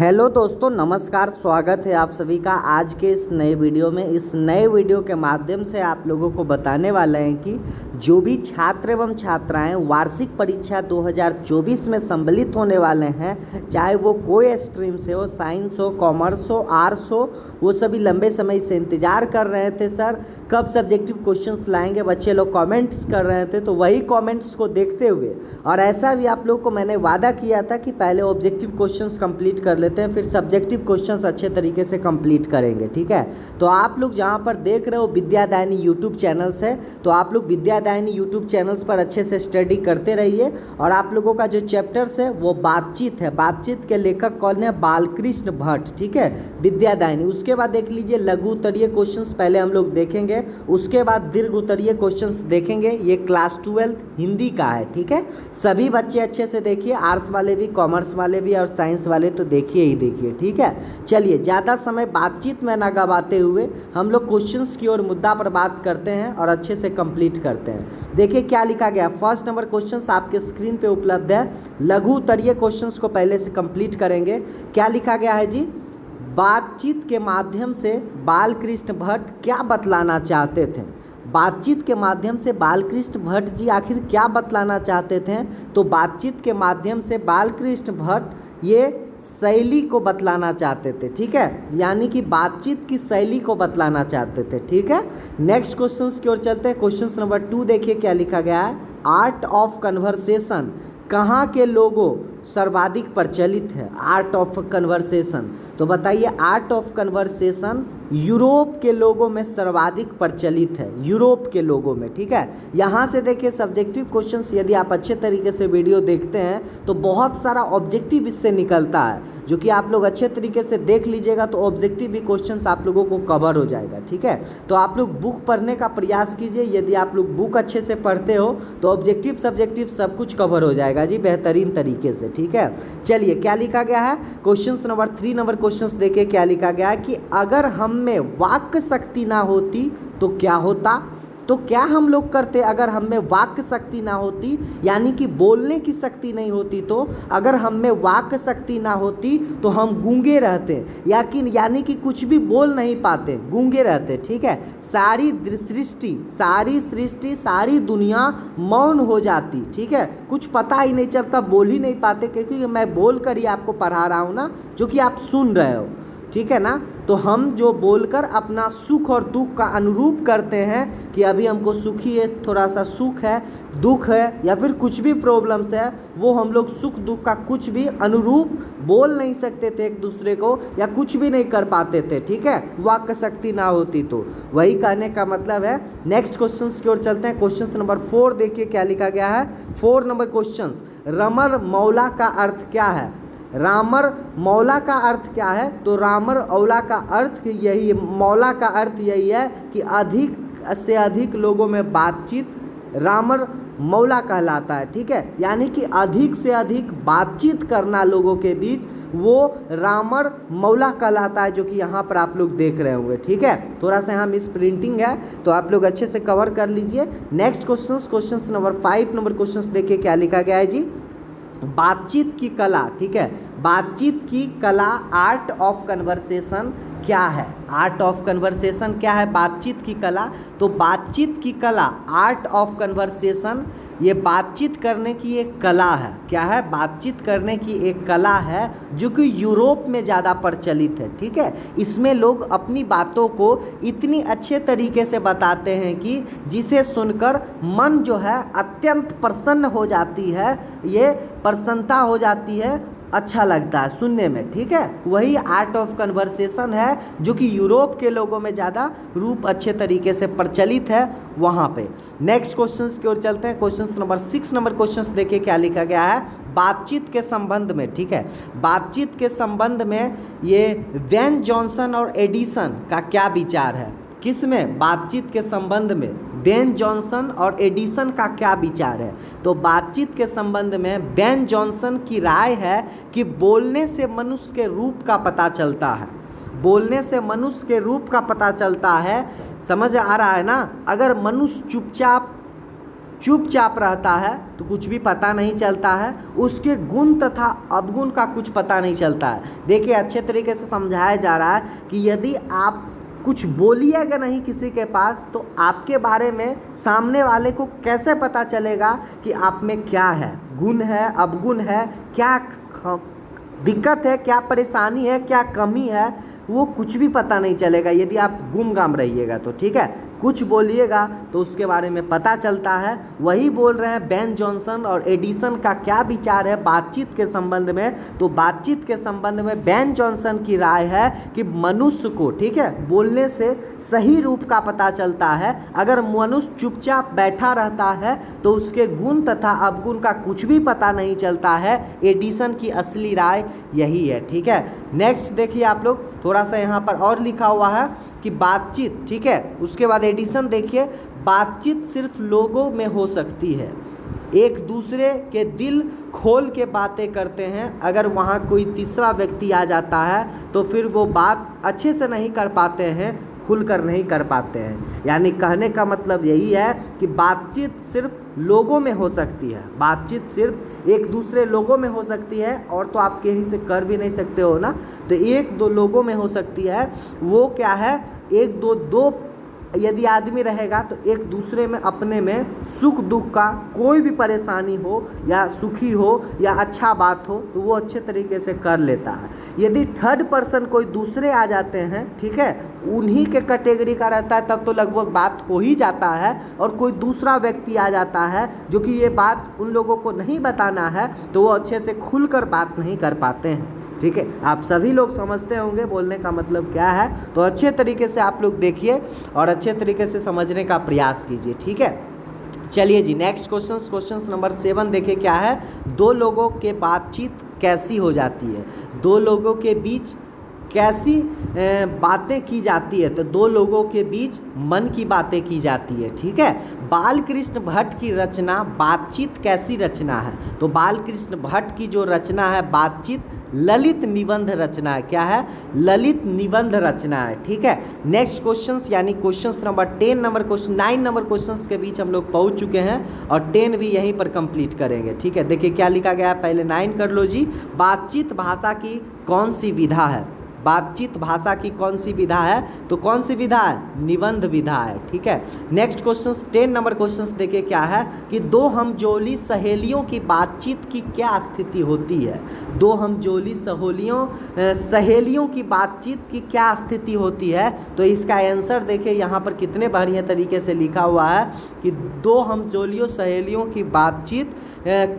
Hello दोस्तों, नमस्कार। स्वागत है आप सभी का आज के इस नए वीडियो में। इस नए वीडियो के माध्यम से आप लोगों को बताने वाले हैं कि जो भी छात्र एवं छात्राएं वार्षिक परीक्षा 2024 में सम्मिलित होने वाले हैं, चाहे वो कोई स्ट्रीम से हो, साइंस हो, कॉमर्स हो, आर्ट्स हो, वो सभी लंबे समय से इंतज़ार कर रहे थे सर कब सब्जेक्टिव क्वेश्चंस लाएंगे। बच्चे लोग कमेंट्स कर रहे थे, तो वही कमेंट्स को देखते हुए और ऐसा भी आप लोग को मैंने वादा किया था कि पहले ऑब्जेक्टिव क्वेश्चंस कंप्लीट कर लेते हैं, फिर सब्जेक्टिव क्वेश्चंस अच्छे तरीके से कंप्लीट करेंगे। ठीक है, तो आप लोग जहां पर देख रहे हो विद्यादायनी यूट्यूब चैनल्स है, तो आप लोग विद्यादायनी यूट्यूब चैनल्स पर अच्छे से स्टडी करते रहिए। और आप लोगों का जो चैप्टर्स है वो बातचीत है। बातचीत के लेखक कौन है? बालकृष्ण भट्ट। ठीक है, विद्यादायनी। उसके बाद देख लीजिए लघु उत्तरीय क्वेश्चंस पहले हम लोग देखेंगे, उसके बाद दीर्घ उत्तरीय क्वेश्चंस देखेंगे। ये क्लास 12 हिंदी का है। ठीक है, सभी बच्चे अच्छे से देखिए, आर्ट्स वाले भी, कॉमर्स वाले भी और साइंस वाले तो देखिए ही देखिए। ठीक है, चलिए ज़्यादा समय बातचीत में ना गवाते हुए हम लोग क्वेश्चंस की ओर मुद्दा पर बात करते हैं और अच्छे से कंप्लीट करते हैं। देखिए क्या लिखा गया। फर्स्ट नंबर क्वेश्चंस आपके स्क्रीन पे उपलब्ध है। लघु उत्तरीय क्वेश्चंस को पहले से कंप्लीट करेंगे। क्या लिखा गया है जी? बातचीत के माध्यम से बालकृष्ण भट्ट क्या बतलाना चाहते थे? बातचीत के माध्यम से बालकृष्ण भट्ट जी आखिर क्या बतलाना चाहते थे? तो बातचीत के माध्यम से बालकृष्ण भट्ट ये शैली को बतलाना चाहते थे। ठीक है, यानी कि बातचीत की शैली को बतलाना चाहते थे। ठीक है, नेक्स्ट क्वेश्चंस की ओर चलते हैं। क्वेश्चन नंबर 2 देखिए क्या लिखा गया है। आर्ट ऑफ कन्वर्सेशन कहाँ के लोगों सर्वाधिक प्रचलित है? आर्ट ऑफ कन्वर्सेशन, तो बताइए आर्ट ऑफ कन्वर्सेशन यूरोप के लोगों में सर्वाधिक प्रचलित है। यूरोप के लोगों में। ठीक है, यहाँ से देखिए सब्जेक्टिव क्वेश्चंस यदि आप अच्छे तरीके से वीडियो देखते हैं तो बहुत सारा ऑब्जेक्टिव इससे निकलता है, जो कि आप लोग अच्छे तरीके से देख लीजिएगा तो ऑब्जेक्टिव भी क्वेश्चंस आप लोगों को कवर हो जाएगा। ठीक है, तो आप लोग बुक पढ़ने का प्रयास कीजिए। यदि आप लोग बुक अच्छे से पढ़ते हो तो ऑब्जेक्टिव सब्जेक्टिव सब कुछ कवर हो जाएगा जी बेहतरीन तरीके से। ठीक है, चलिए क्या लिखा गया है। क्वेश्चन नंबर 3 नंबर क्वेश्चन देखिए क्या लिखा गया है कि अगर हम में वाक्य शक्ति ना होती तो क्या होता? तो क्या हम लोग करते अगर हम में वाक्य शक्ति ना होती, यानी कि बोलने की शक्ति नहीं होती? तो अगर हम में वाक्य शक्ति ना होती तो हम गूंगे रहते, यानी कि कुछ भी बोल नहीं पाते, गूंगे रहते। ठीक है, सारी सृष्टि सारी दुनिया मौन हो जाती। ठीक है, कुछ पता ही नहीं चलता, बोल ही नहीं पाते, क्योंकि मैं बोल कर ही आपको पढ़ा रहा हूँ ना, जो कि आप सुन रहे हो। ठीक है ना, तो हम जो बोलकर अपना सुख और दुख का अनुरूप करते हैं कि अभी हमको सुखी है, थोड़ा सा सुख है, दुख है या फिर कुछ भी प्रॉब्लम्स है, वो हम लोग सुख दुख का कुछ भी अनुरूप बोल नहीं सकते थे एक दूसरे को, या कुछ भी नहीं कर पाते थे। ठीक है, वाक्य शक्ति ना होती तो। वही कहने का मतलब है। नेक्स्ट क्वेश्चन की ओर चलते हैं। क्वेश्चन नंबर 4 देखिए क्या लिखा गया है। 4 नंबर क्वेश्चन, रमर मौला का अर्थ क्या है? रामर मौला का अर्थ क्या है? तो रामर औला का अर्थ यही है, मौला का अर्थ यही है कि अधिक से अधिक लोगों में बातचीत रामर मौला कहलाता है। ठीक है, यानी कि अधिक से अधिक बातचीत करना लोगों के बीच, वो रामर मौला कहलाता है, जो कि यहाँ पर आप लोग देख रहे होंगे। ठीक है, थोड़ा सा यहाँ मिस प्रिंटिंग है तो आप लोग अच्छे से कवर कर लीजिए। Next question number 5 number question देखिए क्या लिखा गया है जी। बातचीत की कला। ठीक है, बातचीत की कला आर्ट ऑफ कन्वर्सेशन क्या है? आर्ट ऑफ कन्वर्सेशन क्या है? बातचीत की कला। तो बातचीत की कला आर्ट ऑफ कन्वर्सेशन ये बातचीत करने की एक कला है। क्या है? बातचीत करने की एक कला है, जो कि यूरोप में ज़्यादा प्रचलित है। ठीक है, इसमें लोग अपनी बातों को इतनी अच्छे तरीके से बताते हैं कि जिसे सुनकर मन जो है अत्यंत प्रसन्न हो जाती है, ये प्रसन्नता हो जाती है, अच्छा लगता है सुनने में। ठीक है, वही आर्ट ऑफ कन्वर्सेशन है, जो कि यूरोप के लोगों में ज़्यादा रूप अच्छे तरीके से प्रचलित है वहाँ पे। नेक्स्ट क्वेश्चंस की ओर चलते हैं। क्वेश्चन नंबर 6 नंबर क्वेश्चंस देखिए क्या लिखा गया है। बातचीत के संबंध में। ठीक है, बातचीत के संबंध में ये बेन जॉनसन और एडिसन का क्या विचार है? किस में? बातचीत के संबंध में बेन जॉनसन और एडिसन का क्या विचार है? तो बातचीत के संबंध में बेन जॉनसन की राय है कि बोलने से मनुष्य के रूप का पता चलता है। बोलने से मनुष्य के रूप का पता चलता है। समझ आ रहा है ना? अगर मनुष्य चुपचाप चुपचाप रहता है तो कुछ भी पता नहीं चलता है, उसके गुण तथा अवगुण का कुछ पता नहीं चलता है। देखिए अच्छे तरीके से समझाया जा रहा है कि यदि आप कुछ बोलिएगा नहीं किसी के पास तो आपके बारे में सामने वाले को कैसे पता चलेगा कि आप में क्या है, गुण है, अवगुण है, क्या दिक्कत है, क्या परेशानी है, क्या कमी है, वो कुछ भी पता नहीं चलेगा यदि आप गुमगाम रहिएगा तो। ठीक है, कुछ बोलिएगा तो उसके बारे में पता चलता है। वही बोल रहे हैं बेन जॉनसन और एडिसन का क्या विचार है बातचीत के संबंध में। तो बातचीत के संबंध में बेन जॉनसन की राय है कि मनुष्य को, ठीक है, बोलने से सही रूप का पता चलता है। अगर मनुष्य चुपचाप बैठा रहता है तो उसके गुण तथा अवगुण का कुछ भी पता नहीं चलता है। एडिसन की असली राय यही है। ठीक है, नेक्स्ट देखिए आप लोग, थोड़ा सा यहाँ पर और लिखा हुआ है कि बातचीत, ठीक है, उसके बाद एडिशन देखिए, बातचीत सिर्फ लोगों में हो सकती है, एक दूसरे के दिल खोल के बातें करते हैं। अगर वहाँ कोई तीसरा व्यक्ति आ जाता है तो फिर वो बात अच्छे से नहीं कर पाते हैं, खुलकर नहीं कर पाते हैं। यानी कहने का मतलब यही है कि बातचीत सिर्फ लोगों में हो सकती है, बातचीत सिर्फ एक दूसरे लोगों में हो सकती है, और तो आप कहीं से कर भी नहीं सकते हो ना, तो एक दो लोगों में हो सकती है। वो क्या है, एक दो यदि आदमी रहेगा तो एक दूसरे में अपने में सुख दुख का कोई भी परेशानी हो या सुखी हो या अच्छा बात हो तो वो अच्छे तरीके से कर लेता है। यदि थर्ड पर्सन कोई दूसरे आ जाते हैं, ठीक है, उन्हीं के कैटेगरी का रहता है, तब तो लगभग बात हो ही जाता है। और कोई दूसरा व्यक्ति आ जाता है जो कि ये बात उन लोगों को नहीं बताना है तो वो अच्छे से खुलकर बात नहीं कर पाते हैं। ठीक है, आप सभी लोग समझते होंगे बोलने का मतलब क्या है। तो अच्छे तरीके से आप लोग देखिए और अच्छे तरीके से समझने का प्रयास कीजिए। ठीक है, चलिए जी नेक्स्ट क्वेश्चन नंबर 7 देखिए क्या है। दो लोगों के बातचीत कैसी हो जाती है, दो लोगों के बीच कैसी बातें की जाती है, तो दो लोगों के बीच मन की बातें की जाती है। ठीक है, बालकृष्ण भट्ट की रचना बातचीत कैसी रचना है, तो बालकृष्ण भट्ट की जो रचना है बातचीत ललित निबंध रचना है। क्या है, ललित निबंध रचना है। ठीक है, नेक्स्ट क्वेश्चंस यानी questions number 10 number question 9 number questions के बीच हम लोग पहुंच चुके हैं और 10 भी यहीं पर कंप्लीट करेंगे। ठीक है, देखिए क्या लिखा गया है, पहले 9 कर लो जी। बातचीत भाषा की कौन सी विधा है, बातचीत भाषा की कौन सी विधा है, तो कौन सी विधा है, निबंध विधा है। ठीक है, नेक्स्ट क्वेश्चन 10 नंबर क्वेश्चन देखिए क्या है कि दो हमजोली सहेलियों की बातचीत की क्या स्थिति होती है, दो हमजोली सहेलियों की बातचीत की क्या स्थिति होती है। तो इसका आंसर देखिए यहाँ पर कितने बढ़िया तरीके से लिखा हुआ है कि दो हमजोलियों सहेलियों की बातचीत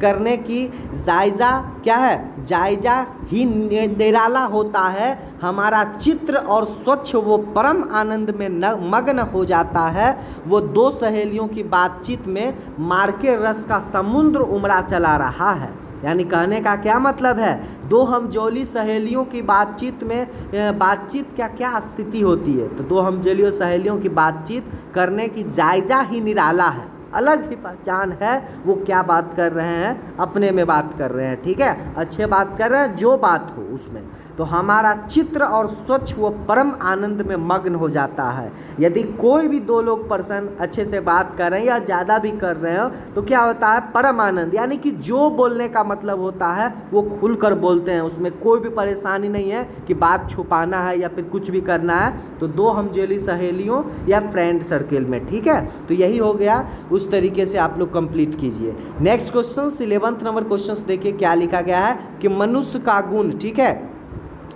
करने की जायज़ा क्या है, जायज़ा ही निराला होता है, हमारा चित्र और स्वच्छ वो परम आनंद में मग्न हो जाता है। वो दो सहेलियों की बातचीत में मार्के रस का समुद्र उमड़ा चला रहा है। यानी कहने का क्या मतलब है, दो हमजोली सहेलियों की बातचीत में बातचीत क्या क्या स्थिति होती है, तो दो हमजोलियों सहेलियों की बातचीत करने की जायज़ा ही निराला है, अलग ही पहचान है। वो क्या बात कर रहे हैं, अपने में बात कर रहे हैं। ठीक है, अच्छे बात कर रहे हैं, जो बात हो उसमें, तो हमारा चित्र और स्वच्छ वो परम आनंद में मग्न हो जाता है। यदि कोई भी दो लोग पर्सन अच्छे से बात कर रहे हैं या ज़्यादा भी कर रहे हो तो क्या होता है, परम आनंद, यानी कि जो बोलने का मतलब होता है वो खुलकर बोलते हैं, उसमें कोई भी परेशानी नहीं है कि बात छुपाना है या फिर कुछ भी करना है। तो दो हमजोली सहेलियों या फ्रेंड सर्किल में। ठीक है, तो यही हो गया, उस तरीके से आप लोग कंप्लीट कीजिए। नेक्स्ट क्वेश्चन 11 नंबर क्वेश्चन देखिए क्या लिखा गया है कि मनुष्य का गुण, ठीक है,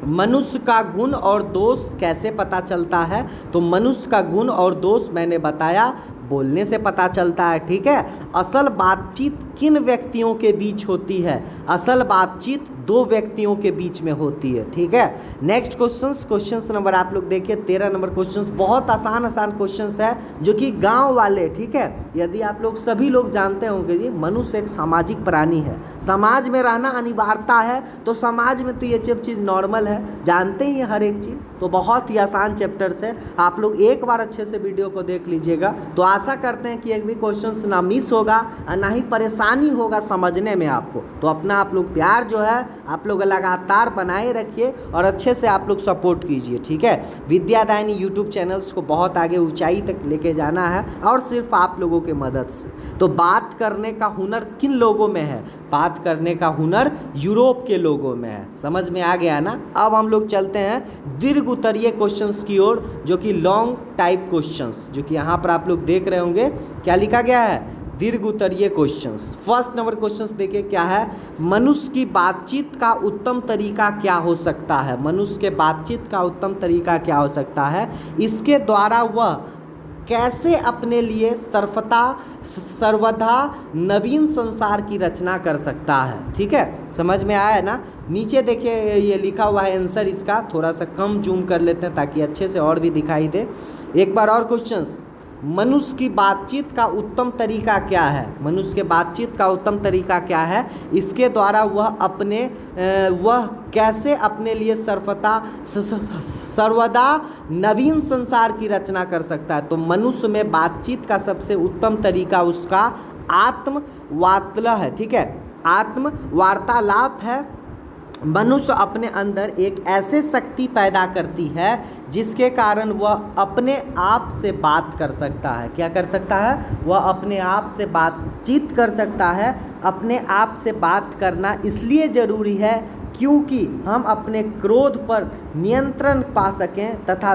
मनुष्य का गुण और दोष कैसे पता चलता है, तो मनुष्य का गुण और दोष मैंने बताया बोलने से पता चलता है। ठीक है, असल बातचीत किन व्यक्तियों के बीच होती है, असल बातचीत दो व्यक्तियों के बीच में होती है। ठीक है, नेक्स्ट क्वेश्चंस नंबर आप लोग देखिए 13 नंबर क्वेश्चंस, बहुत आसान क्वेश्चंस है जो कि गांव वाले, ठीक है, यदि आप लोग सभी लोग जानते होंगे जी, मनुष्य एक सामाजिक प्राणी है, समाज में रहना अनिवार्यता है, तो समाज में तो ये सब चीज़ नॉर्मल है, जानते ही हर एक चीज़। तो बहुत ही आसान चैप्टर्स है, आप लोग एक बार अच्छे से वीडियो को देख लीजिएगा। तो आशा करते हैं कि एक भी क्वेश्चन ना मिस होगा और ना ही परेशानी होगा समझने में आपको। तो अपना आप लोग प्यार जो है आप लोग लगातार बनाए रखिए और अच्छे से आप लोग सपोर्ट कीजिए, ठीक है। विद्यादायनी यूट्यूब चैनल्स को बहुत आगे ऊंचाई तक लेके जाना है और सिर्फ आप लोगों के मदद से। तो बात करने का हुनर किन लोगों में है? बात करने का हुनर यूरोप के लोगों में है। समझ में आ गया ना? अब हम लोग चलते हैं दीर्घ उत्तरीय क्वेश्चंस की ओर, जो कि लॉन्ग टाइप क्वेश्चंस, जो कि यहाँ पर आप लोग देख रहे होंगे क्या लिखा गया है, दीर्घ उत्तरीय क्वेश्चंस। फर्स्ट नंबर क्वेश्चंस देखिए क्या है, मनुष्य की बातचीत का उत्तम तरीका क्या हो सकता है? मनुष्य के बातचीत का उत्तम तरीका क्या हो सकता है? इसके द्वारा वह कैसे अपने लिए सर्वदा नवीन संसार की रचना कर सकता है? ठीक है, समझ में आया है ना? नीचे देखिए ये लिखा हुआ है आंसर इसका, थोड़ा सा कम जूम कर लेते हैं ताकि अच्छे से और भी दिखाई दे। एक बार और क्वेश्चंस, मनुष्य की बातचीत का उत्तम तरीका क्या है? मनुष्य के बातचीत का उत्तम तरीका क्या है? इसके द्वारा वह कैसे अपने लिए सर्वदा नवीन संसार की रचना कर सकता है? तो मनुष्य में बातचीत का सबसे उत्तम तरीका उसका आत्मवार्तालाप है, ठीक है, आत्मवार्तालाप है। मनुष्य अपने अंदर एक ऐसे शक्ति पैदा करती है जिसके कारण वह अपने आप से बात कर सकता है। क्या कर सकता है? वह अपने आप से बातचीत कर सकता है। अपने आप से बात करना इसलिए ज़रूरी है क्योंकि हम अपने क्रोध पर नियंत्रण पा सकें तथा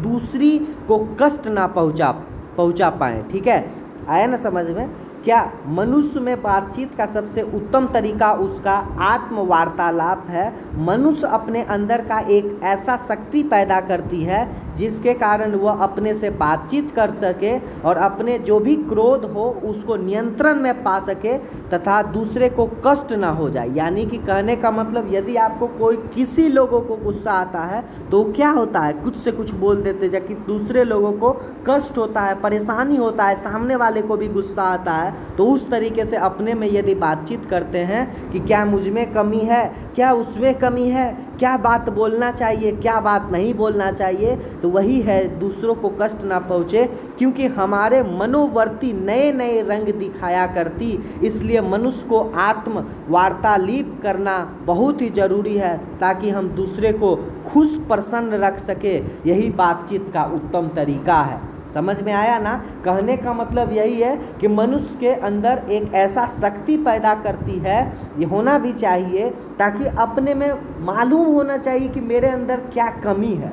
दूसरी को कष्ट ना पहुंचा पाएँ, ठीक है। आया ना समझ में? क्या मनुष्य में बातचीत का सबसे उत्तम तरीका उसका आत्मवार्तालाप है। मनुष्य अपने अंदर का एक ऐसा शक्ति पैदा करती है जिसके कारण वह अपने से बातचीत कर सके और अपने जो भी क्रोध हो उसको नियंत्रण में पा सके तथा दूसरे को कष्ट ना हो जाए। यानी कि कहने का मतलब, यदि आपको कोई किसी लोगों को गुस्सा आता है तो क्या होता है, कुछ से कुछ बोल देते, जबकि दूसरे लोगों को कष्ट होता है, परेशानी होता है, सामने वाले को भी गुस्सा आता है। तो उस तरीके से अपने में यदि बातचीत करते हैं कि क्या मुझ में कमी है, क्या उसमें कमी है, क्या बात बोलना चाहिए, क्या बात नहीं बोलना चाहिए, तो वही है दूसरों को कष्ट ना पहुँचे। क्योंकि हमारे मनोवृत्ति नए नए रंग दिखाया करती, इसलिए मनुष्य को आत्मवार्तालाप करना बहुत ही ज़रूरी है ताकि हम दूसरे को खुश प्रसन्न रख सके। यही बातचीत का उत्तम तरीका है। समझ में आया ना? कहने का मतलब यही है कि मनुष्य के अंदर एक ऐसा शक्ति पैदा करती है, ये होना भी चाहिए, ताकि अपने में मालूम होना चाहिए कि मेरे अंदर क्या कमी है,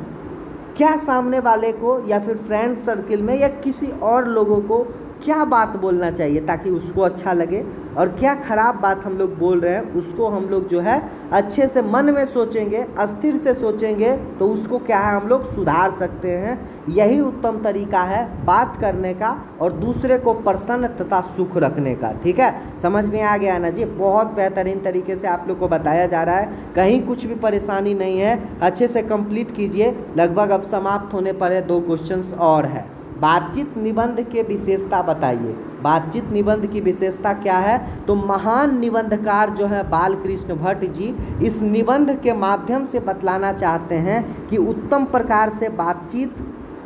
क्या सामने वाले को या फिर फ्रेंड सर्किल में या किसी और लोगों को क्या बात बोलना चाहिए ताकि उसको अच्छा लगे, और क्या ख़राब बात हम लोग बोल रहे हैं उसको हम लोग जो है अच्छे से मन में सोचेंगे, अस्थिर से सोचेंगे तो उसको क्या है हम लोग सुधार सकते हैं। यही उत्तम तरीका है बात करने का और दूसरे को प्रसन्न तथा सुख रखने का। ठीक है, समझ में आ गया ना जी? बहुत बेहतरीन तरीके से आप लोग को बताया जा रहा है, कहीं कुछ भी परेशानी नहीं है, अच्छे से कंप्लीट कीजिए। लगभग अब समाप्त होने पर है, 2 क्वेश्चंस और है। बातचीत निबंध के विशेषता बताइए। बातचीत निबंध की विशेषता क्या है? तो महान निबंधकार जो है बालकृष्ण भट्ट जी, इस निबंध के माध्यम से बतलाना चाहते हैं कि उत्तम प्रकार से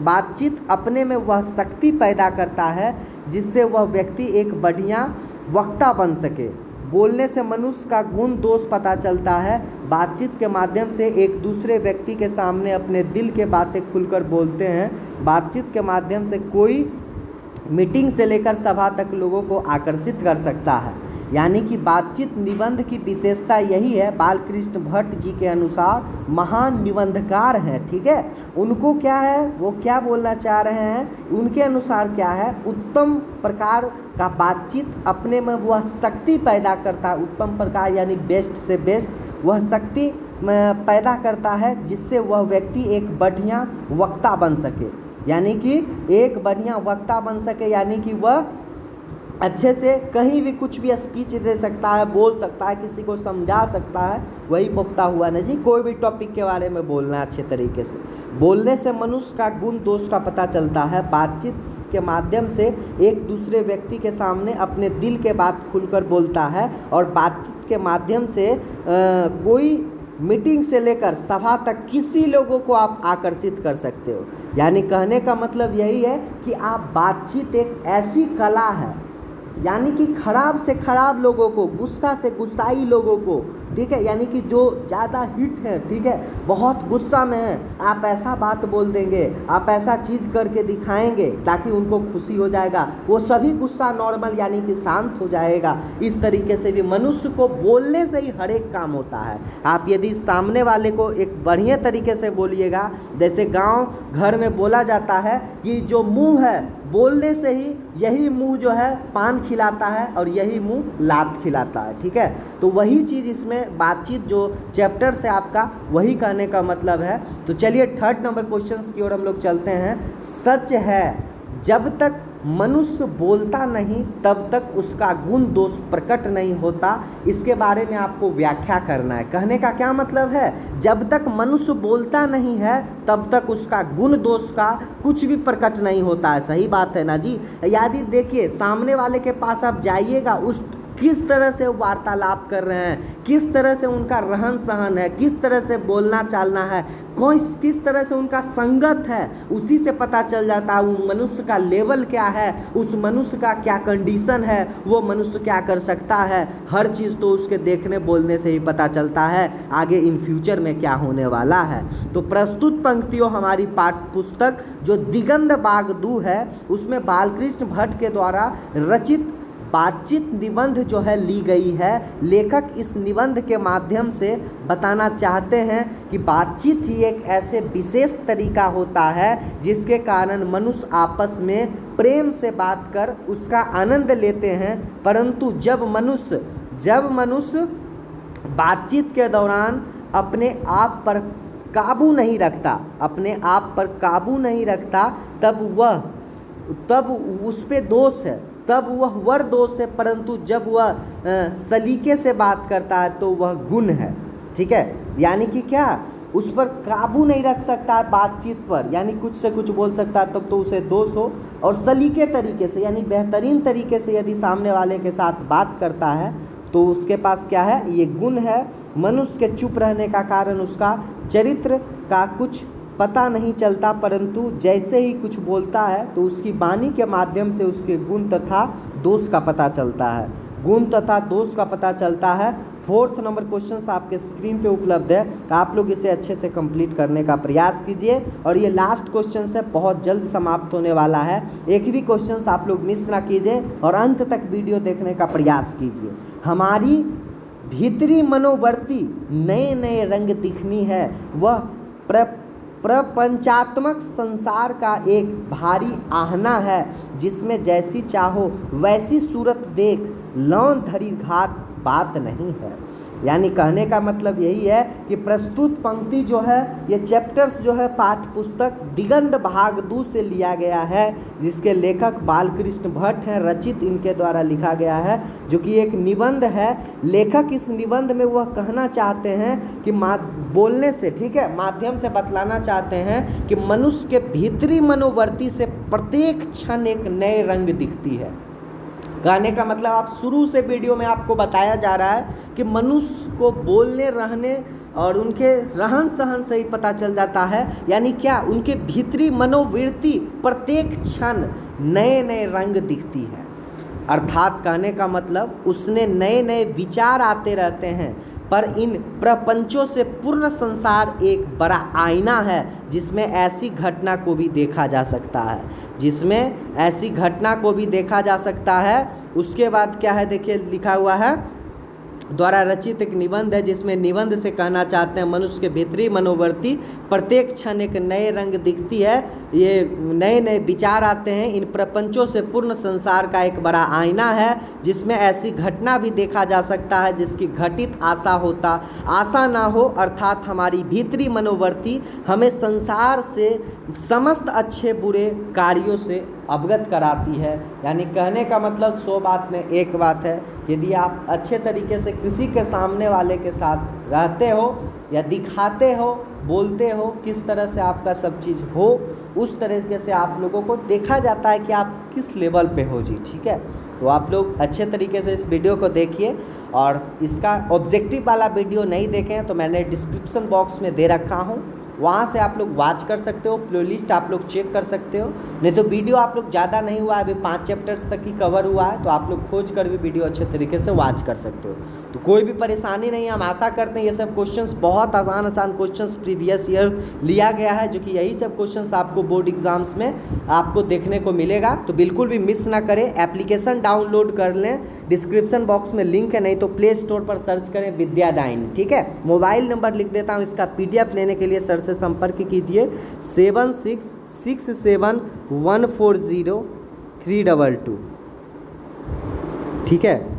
बातचीत अपने में वह शक्ति पैदा करता है जिससे वह व्यक्ति एक बढ़िया वक्ता बन सके। बोलने से मनुष्य का गुण दोष पता चलता है। बातचीत के माध्यम से एक दूसरे व्यक्ति के सामने अपने दिल के बातें खुलकर बोलते हैं। बातचीत के माध्यम से कोई मीटिंग से लेकर सभा तक लोगों को आकर्षित कर सकता है। यानी कि बातचीत निबंध की विशेषता यही है। बालकृष्ण भट्ट जी के अनुसार महान निबंधकार हैं, ठीक है, उनको क्या है, वो क्या बोलना चाह रहे हैं, उनके अनुसार क्या है, उत्तम प्रकार का बातचीत अपने में वह शक्ति पैदा करता है। उत्तम प्रकार यानी बेस्ट से बेस्ट वह शक्ति पैदा करता है जिससे वह व्यक्ति एक बढ़िया वक्ता बन सके। यानी कि एक बढ़िया वक्ता बन सके, यानी कि वह अच्छे से कहीं भी कुछ भी स्पीच दे सकता है, बोल सकता है, किसी को समझा सकता है। वही वक्ता हुआ ना जी, कोई भी टॉपिक के बारे में बोलना अच्छे तरीके से। बोलने से मनुष्य का गुण दोष का पता चलता है। बातचीत के माध्यम से एक दूसरे व्यक्ति के सामने अपने दिल के बात खुलकर बोलता है और बातचीत के माध्यम से कोई मीटिंग से लेकर सभा तक किसी लोगों को आप आकर्षित कर सकते हो। यानी कहने का मतलब यही है कि आप बातचीत एक ऐसी कला है, यानी कि खराब से खराब लोगों को, गुस्सा से गुस्साई लोगों को, ठीक है, यानी कि जो ज़्यादा हिट है, ठीक है, बहुत गुस्सा में है, आप ऐसा बात बोल देंगे, आप ऐसा चीज़ करके दिखाएंगे ताकि उनको खुशी हो जाएगा, वो सभी गुस्सा नॉर्मल यानी कि शांत हो जाएगा। इस तरीके से भी मनुष्य को बोलने से ही हर एक काम होता है। आप यदि सामने वाले को एक बढ़िया तरीके से बोलिएगा, जैसे गांव घर में बोला जाता है कि जो मुंह है बोलने से ही, यही मुंह जो है पान खिलाता है और यही मुंह लात खिलाता है, ठीक है। तो वही चीज़ इसमें बातचीत जो चैप्टर से आपका वही कहने का मतलब है। तो चलिए थर्ड नंबर क्वेश्चंस की ओर हम लोग चलते हैं। सच है जब तक मनुष्य बोलता नहीं तब तक उसका गुण दोष प्रकट नहीं होता। इसके बारे में आपको व्याख्या करना है। कहने का क्या मतलब है, जब तक मनुष्य बोलता नहीं है तब तक उसका गुण दोष का कुछ भी प्रकट नहीं होता है। सही बात है ना जी। यदि देखिए सामने वाले के पास आप जाइएगा, उस किस तरह से वार्तालाप कर रहे हैं, किस तरह से उनका रहन सहन है, किस तरह से बोलना चालना है, किस तरह से उनका संगत है, उसी से पता चल जाता है वो मनुष्य का लेवल क्या है, उस मनुष्य का क्या कंडीशन है, वो मनुष्य क्या कर सकता है। हर चीज़ तो उसके देखने बोलने से ही पता चलता है आगे इन फ्यूचर में क्या होने वाला है। तो प्रस्तुत पंक्तियों हमारी पाठ्य पुस्तक जो दिगंत बागदू है उसमें बालकृष्ण भट्ट के द्वारा रचित बातचीत निबंध जो है ली गई है। लेखक इस निबंध के माध्यम से बताना चाहते हैं कि बातचीत ही एक ऐसे विशेष तरीका होता है जिसके कारण मनुष्य आपस में प्रेम से बात कर उसका आनंद लेते हैं। परंतु जब मनुष्य बातचीत के दौरान अपने आप पर काबू नहीं रखता, तब उस पे दोष है, तब वह वर दोष है। परंतु जब वह सलीके से बात करता है तो वह गुण है, ठीक है। यानी कि क्या, उस पर काबू नहीं रख सकता है बातचीत पर, यानी कुछ से कुछ बोल सकता है तब तो उसे दोष हो। और सलीके तरीके से यानी बेहतरीन तरीके से यदि सामने वाले के साथ बात करता है तो उसके पास क्या है, ये गुण है। मनुष्य के चुप रहने का कारण उसका चरित्र का कुछ पता नहीं चलता, परंतु जैसे ही कुछ बोलता है तो उसकी वाणी के माध्यम से उसके गुण तथा दोष का पता चलता है। फोर्थ नंबर क्वेश्चन आपके स्क्रीन पे उपलब्ध है, तो आप लोग इसे अच्छे से कंप्लीट करने का प्रयास कीजिए। और ये लास्ट क्वेश्चन है, बहुत जल्द समाप्त होने वाला है। एक भी क्वेश्चन आप लोग मिस ना कीजिए और अंत तक वीडियो देखने का प्रयास कीजिए। हमारी भीतरी मनोवर्ती नए नए रंग दिखनी है, वह प्रपंचात्मक संसार का एक भारी आहना है जिसमें जैसी चाहो वैसी सूरत देख, लौन धरी घात बात नहीं है। यानी कहने का मतलब यही है कि प्रस्तुत पंक्ति जो है, ये चैप्टर्स जो है पाठ्य पुस्तक दिगंत बागदू से लिया गया है, जिसके लेखक बालकृष्ण भट्ट हैं। रचित इनके द्वारा लिखा गया है, जो कि एक निबंध है। लेखक इस निबंध में वह कहना चाहते हैं कि बोलने से, ठीक है, माध्यम से बतलाना चाहते हैं कि मनुष्य के भीतरी मनोवर्ती से प्रत्येक क्षण एक नए रंग दिखती है। कहने का मतलब आप शुरू से वीडियो में आपको बताया जा रहा है कि मनुष्य को बोलने रहने और उनके रहन सहन से ही पता चल जाता है। यानी क्या, उनके भीतरी मनोवृत्ति प्रत्येक क्षण नए नए रंग दिखती है। अर्थात कहने का मतलब उसने नए नए विचार आते रहते हैं। पर इन प्रपंचों से पूर्ण संसार एक बड़ा आईना है जिसमें ऐसी घटना को भी देखा जा सकता है, उसके बाद क्या है, देखिए लिखा हुआ है, द्वारा रचित एक निबंध है जिसमें निबंध से कहना चाहते हैं मनुष्य के भीतरी मनोवर्ती प्रत्येक क्षण एक नए रंग दिखती है, ये नए नए विचार आते हैं। इन प्रपंचों से पूर्ण संसार का एक बड़ा आईना है जिसमें ऐसी घटना भी देखा जा सकता है जिसकी घटित आशा ना हो। अर्थात हमारी भीतरी मनोवर्ती हमें संसार से समस्त अच्छे बुरे कार्यों से अवगत कराती है। यानी कहने का मतलब 100 बात में एक बात है, यदि आप अच्छे तरीके से किसी के सामने वाले के साथ रहते हो या दिखाते हो, बोलते हो, किस तरह से आपका सब चीज़ हो, उस तरीके से आप लोगों को देखा जाता है कि आप किस लेवल पे हो जी, ठीक है। तो आप लोग अच्छे तरीके से इस वीडियो को देखिए, और इसका ऑब्जेक्टिव वाला वीडियो नहीं देखें तो मैंने डिस्क्रिप्शन बॉक्स में दे रखा हूँ, वहाँ से आप लोग वॉच कर सकते हो, प्लेलिस्ट आप लोग चेक कर सकते हो। नहीं तो वीडियो आप लोग ज़्यादा नहीं हुआ है, अभी 5 चैप्टर्स तक ही कवर हुआ है, तो आप लोग खोज कर भी वीडियो अच्छे तरीके से वॉच कर सकते हो। तो कोई भी परेशानी नहीं है। हम आशा करते हैं ये सब क्वेश्चंस बहुत आसान क्वेश्चंस प्रीवियस ईयर लिया गया है, जो कि यही सब क्वेश्चंस आपको बोर्ड एग्जाम्स में आपको देखने को मिलेगा। तो बिल्कुल भी मिस ना करें। एप्लीकेशन डाउनलोड कर लें, डिस्क्रिप्शन बॉक्स में लिंक है, नहीं तो प्ले स्टोर पर सर्च करें विद्यादायिनी, ठीक है। मोबाइल नंबर लिख देता हूँ, इसका PDF लेने के लिए सर से संपर्क कीजिए 7667140322, ठीक है।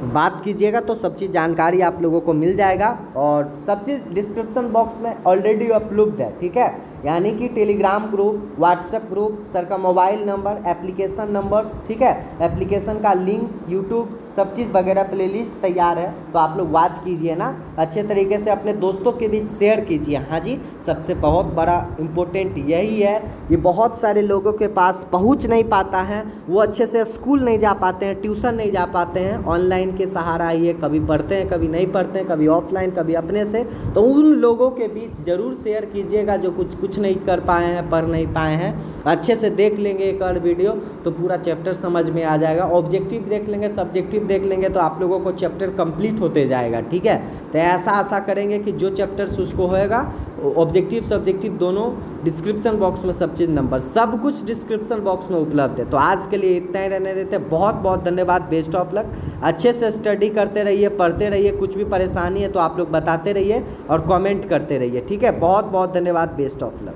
बात कीजिएगा तो सब चीज़ जानकारी आप लोगों को मिल जाएगा, और सब चीज़ डिस्क्रिप्शन बॉक्स में ऑलरेडी उपलब्ध है, ठीक है। यानी कि Telegram group, WhatsApp group, sir का मोबाइल नंबर, एप्लीकेशन नंबर्स, ठीक है, एप्लीकेशन का लिंक, यूट्यूब, सब चीज़ वगैरह प्लेलिस्ट तैयार है। तो आप लोग वॉच कीजिए ना, अच्छे तरीके से अपने दोस्तों के बीच शेयर कीजिए। हाँ जी, सबसे बहुत बड़ा इम्पोर्टेंट यही है। ये बहुत सारे लोगों के पास पहुँच नहीं पाता है, वो अच्छे से स्कूल नहीं जा पाते हैं, ट्यूशन नहीं जा पाते हैं, ऑनलाइन के सहारा ये कभी पढ़ते हैं, कभी नहीं पढ़ते हैं, कभी ऑफलाइन, कभी अपने से। तो उन लोगों के बीच ज़रूर शेयर कीजिएगा जो कुछ नहीं कर पाए हैं, पढ़ नहीं पाए हैं। अच्छे से देख लेंगे एक और वीडियो तो पूरा चैप्टर समझ में आ जाएगा। ऑब्जेक्टिव देख लेंगे, सब्जेक्टिव देख लेंगे, तो आप लोगों को चैप्टर कंप्लीट होते जाएगा, ठीक है। तो ऐसा आशा करेंगे कि जो चैप्टर्स उसको होएगा, ऑब्जेक्टिव सब्जेक्टिव दोनों, डिस्क्रिप्शन बॉक्स में सब चीज़ नंबर सब कुछ डिस्क्रिप्शन बॉक्स में उपलब्ध है। तो आज के लिए इतना ही रहने देते हैं। बहुत बहुत धन्यवाद, बेस्ट ऑफ लक। अच्छे से स्टडी करते रहिए, पढ़ते रहिए, कुछ भी परेशानी है तो आप लोग बताते रहिए और कमेंट करते रहिए, ठीक है। बहुत बहुत धन्यवाद, बेस्ट ऑफ लक।